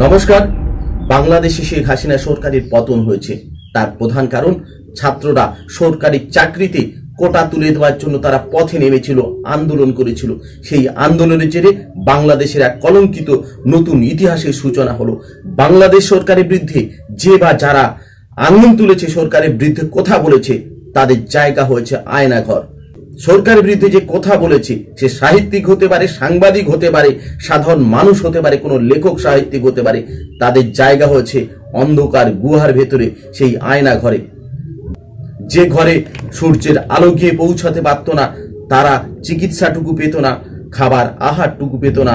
নমস্কার। বাংলাদেশে শেখ হাসিনা সরকারের পতন হয়েছে, তার প্রধান কারণ ছাত্ররা সরকারি চাকরিতে কোটা তুলে দেওয়ার জন্য তারা পথে নেমেছিল, আন্দোলন করেছিল। সেই আন্দোলনের জেরে বাংলাদেশের এক কলঙ্কিত নতুন ইতিহাসের সূচনা হলো। বাংলাদেশ সরকারের বিরুদ্ধে যে বা যারা আঙুল তুলেছে, সরকারের বিরুদ্ধে কথা বলেছে, তাদের জায়গা হয়েছে আয়নাঘর। সরকারের বিরুদ্ধে যে কথা বলেছে, সে সাহিত্যিক হতে পারে, সাংবাদিক হতে পারে, সাধারণ মানুষ হতে পারে, কোনো লেখক সাহিত্যিক হতে পারে, তাদের জায়গা হয়েছে অন্ধকার গুহার ভেতরে, সেই আয়না ঘরে। যে ঘরে সূর্যের আলো গিয়ে পৌঁছাতে পারত না, তারা চিকিৎসাটুকু পেত না, খাবার আহারটুকু পেত না।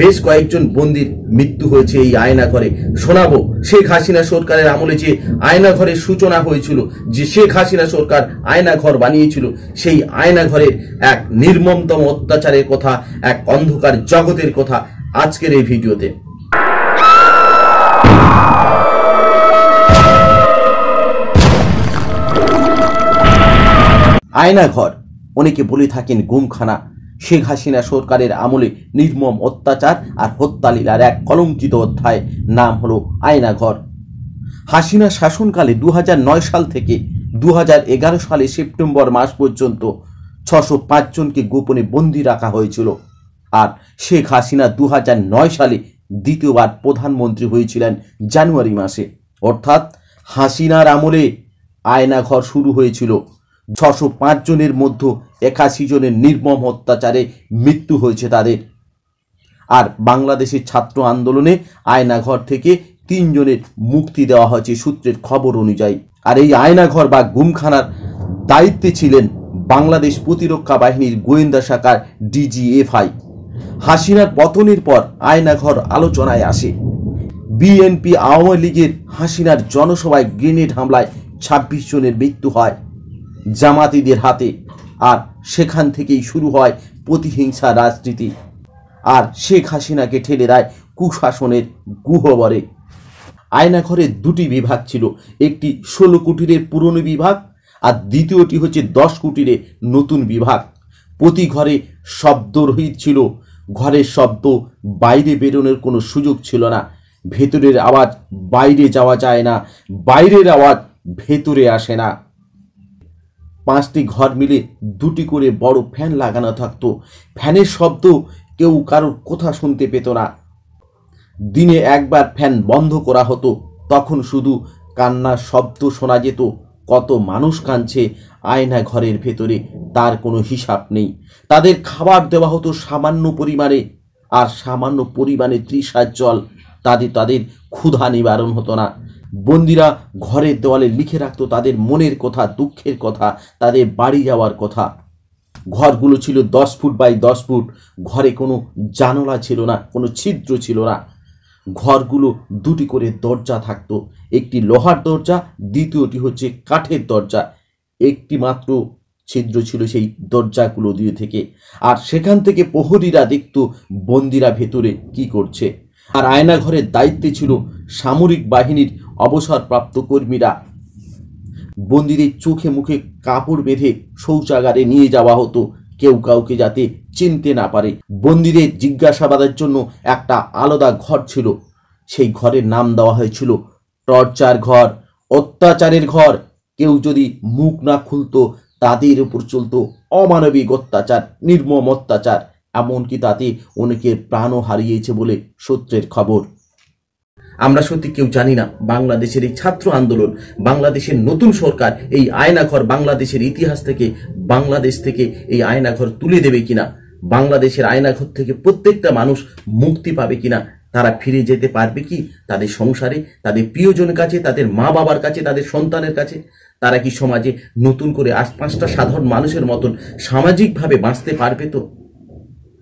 বেশ কয়েকজন বন্দির মৃত্যু হয়েছে এই আয়না ঘরে। শোনাবো শেখ হাসিনা সরকারের আমলে যে আয়না ঘরের সূচনা হয়েছিল, যে শেখ হাসিনা সরকার আয়না ঘর বানিয়েছিল, সেই আয়না ঘরের এক নির্মমতম অত্যাচারের কথা, এক অন্ধকার জগতের কথা আজকের এই ভিডিওতে। আয়না ঘর, অনেকে বলে থাকেন গুমখানা। শেখ হাসিনা সরকারের আমলে নির্মম অত্যাচার আর হত্যালীলার এক কলঙ্কিত অধ্যায়, নাম হলো আয়নাঘর। হাসিনা শাসনকালে 2009 সাল থেকে 2011 সালে সেপ্টেম্বর মাস পর্যন্ত 605 জনকে গোপনে বন্দী রাখা হয়েছিল। আর শেখ হাসিনা 2009 সালে দ্বিতীয়বার প্রধানমন্ত্রী হয়েছিলেন জানুয়ারি মাসে। অর্থাৎ হাসিনার আমলে আয়নাঘর শুরু হয়েছিল। 605 জনের মধ্যে 81 জনের নির্মম অত্যাচারে মৃত্যু হয়েছে তাদের। আর বাংলাদেশের ছাত্র আন্দোলনে আয়নাঘর থেকে 3 জনের মুক্তি দেওয়া হয়েছে সূত্রের খবর অনুযায়ী। আর এই আয়নাঘর বা গুমখানার দায়িত্বে ছিলেন বাংলাদেশ প্রতিরক্ষা বাহিনীর গোয়েন্দা শাখার DGFI। হাসিনার পতনের পর আয়নাঘর আলোচনায় আসে। বিএনপি আওয়ামী লীগের হাসিনার জনসভায় গ্রেনেড হামলায় 26 জনের মৃত্যু হয় জামাতিদের হাতে। আর সেখান থেকেই শুরু হয় প্রতিহিংসা রাজনীতি। আর শেখ হাসিনাকে ঠেলে দেয় কুশাসনের গুহবরে। আয়নাঘরের 2টি বিভাগ ছিল, একটি 16 কুটিরের পুরনো বিভাগ, আর দ্বিতীয়টি হচ্ছে 10 কুটিরের নতুন বিভাগ। প্রতি ঘরে শব্দরহিত ছিল। ঘরের শব্দ বাইরে বেরোনোর কোনো সুযোগ ছিল না। ভেতরের আওয়াজ বাইরে যাওয়া যায় না, বাইরের আওয়াজ ভেতরে আসে না। 5টি ঘর মিলে 2টি করে বড় ফ্যান লাগানো থাকতো। ফ্যানের শব্দ কেউ কারোর কথা শুনতে পেত না। দিনে একবার ফ্যান বন্ধ করা হতো, তখন শুধু কান্নার শব্দ শোনা যেত। কত মানুষ কাঁদছে আয়না ঘরের ভেতরে, তার কোনো হিসাব নেই। তাদের খাবার দেওয়া হতো সামান্য পরিমাণে, আর সামান্য পরিমাণে তৃষার জল। তাদের ক্ষুধা নিবারণ হতো না। বন্দিরা ঘরের দেওয়ালে লিখে রাখতো তাদের মনের কথা, দুঃখের কথা, তাদের বাড়ি যাওয়ার কথা। ঘরগুলো ছিল 10 ফুট বাই 10 ফুট। ঘরে কোনো জানালা ছিল না, কোনো ছিদ্র ছিল না। ঘরগুলো 2টি করে দরজা থাকতো, একটি লোহার দরজা, দ্বিতীয়টি হচ্ছে কাঠের দরজা। একটি মাত্র ছিদ্র ছিল সেই দরজাগুলো দিয়ে থেকে। আর সেখান থেকে প্রহরীরা দেখতো বন্দিরা ভেতরে কি করছে। আর আয়নাঘরের দায়িত্বে ছিল সামরিক বাহিনীর অবসরপ্রাপ্ত কর্মীরা। বন্দীদের চোখে মুখে কাপড় বেঁধে শৌচাগারে নিয়ে যাওয়া হতো, কেউ কাউকে যাতে চিনতে না পারে। বন্দীদের জিজ্ঞাসাবাদের জন্য একটা আলাদা ঘর ছিল। সেই ঘরের নাম দেওয়া হয়েছিল টর্চার ঘর, অত্যাচারের ঘর। কেউ যদি মুখ না খুলতো, তাদের উপর চলতো অমানবিক অত্যাচার, নির্মম অত্যাচার। এমনকি তাতে অনেকের প্রাণও হারিয়েছে বলে সূত্রের খবর। আমরা সত্যি কেউ জানি না বাংলাদেশের এই ছাত্র আন্দোলন, বাংলাদেশের নতুন সরকার এই আয়নাঘর বাংলাদেশের ইতিহাস থেকে, বাংলাদেশ থেকে এই আয়নাঘর তুলে দেবে কিনা, বাংলাদেশের আয়নাঘর থেকে প্রত্যেকটা মানুষ মুক্তি পাবে কিনা, তারা ফিরে যেতে পারবে কি তাদের সংসারে, তাদের প্রিয়জনের কাছে, তাদের মা বাবার কাছে, তাদের সন্তানের কাছে। তারা কি সমাজে নতুন করে 5টা সাধারণ মানুষের মতন সামাজিকভাবে বাঁচতে পারবে? তো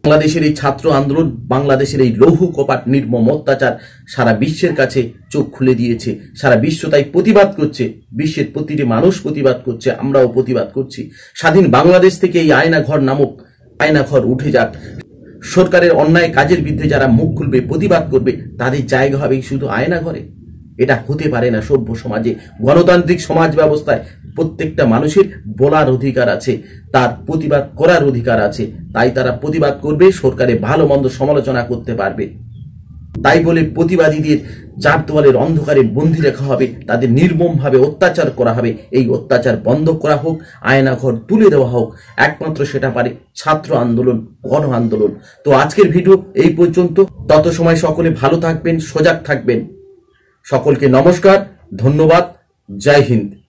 বাংলাদেশের এই ছাত্র আন্দোলন, বাংলাদেশের এই লৌহ কপাট নির্মম অত্যাচার সারা বিশ্বের কাছে চোখ খুলে দিয়েছে। সারা বিশ্ব তাই প্রতিবাদ করছে, বিশ্বের প্রতিটি মানুষ প্রতিবাদ করছে, আমরাও প্রতিবাদ করছি। স্বাধীন বাংলাদেশ থেকে এই আয়নাঘর নামক আয়নাঘর উঠে যাক। সরকারের অন্যায় কাজের বিরুদ্ধে যারা মুখ খুলবে, প্রতিবাদ করবে, তাদের জায়গা হবে শুধু আয়নাঘরে। এটা হতে পারে না। সভ্য সমাজে, গণতান্ত্রিক সমাজ ব্যবস্থায় প্রত্যেকটা মানুষের বলার অধিকার আছে, তার প্রতিবাদ করার অধিকার আছে। তাই তারা প্রতিবাদ করবে, সরকারের ভালো মন্দ সমালোচনা করতে পারবে। তাই বলে প্রতিবাদীদের চার দেওয়ালের অন্ধকারে বন্দি রাখা হবে, তাদের নির্মমভাবে অত্যাচার করা হবে। এই অত্যাচার বন্ধ করা হোক, আয়নাঘর তুলে দেওয়া হোক। একমাত্র সেটা পারে ছাত্র আন্দোলন, গণ আন্দোলন। তো আজকের ভিডিও এই পর্যন্ত। তত সময় সকলে ভালো থাকবেন, সজাগ থাকবেন। সকলকে নমস্কার, ধন্যবাদ, জয় হিন্দ।